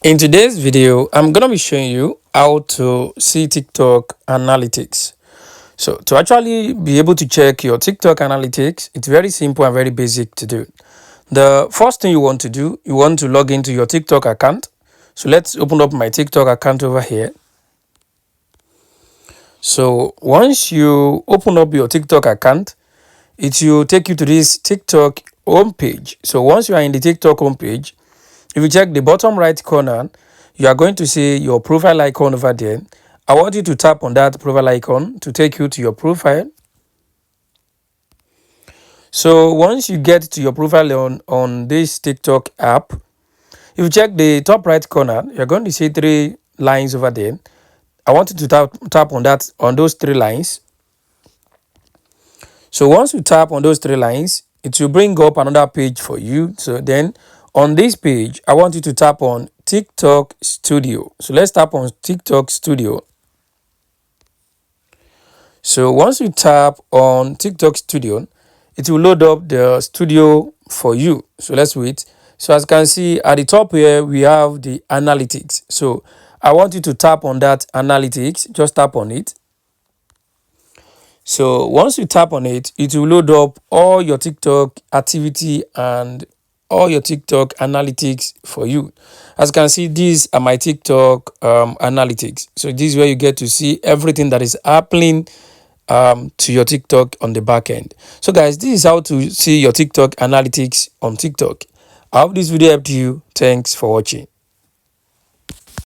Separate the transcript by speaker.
Speaker 1: In today's video, I'm going to be showing you how to see TikTok analytics. So to actually be able to check your TikTok analytics, it's very simple and very basic to do. The first thing you want to do, you want to log into your TikTok account. So let's open up my TikTok account over here. So once you open up your TikTok account, it will take you to this TikTok homepage. So once you are in the TikTok homepage, if you check the bottom right corner, you are going to see your profile icon over there. I want you to tap on that profile icon to take you to your profile. So once you get to your profile on this TikTok app, if you check the top right corner, you're going to see three lines over there. I want you to tap on those three lines. So once you tap on those three lines, it will bring up another page for you. So then on this page, I want you to tap on TikTok Studio. So let's tap on TikTok Studio. So once you tap on TikTok Studio, it will load up the studio for you. So let's wait. So as you can see at the top here, we have the analytics. So I want you to tap on that analytics. Just tap on it. So once you tap on it, it will load up all your TikTok activity and all your TikTok analytics for you. As you can see, these are my TikTok analytics. So this is where you get to see everything that is happening to your TikTok on the back end. So guys, this is how to see your TikTok analytics on TikTok. I hope this video helped you. Thanks for watching.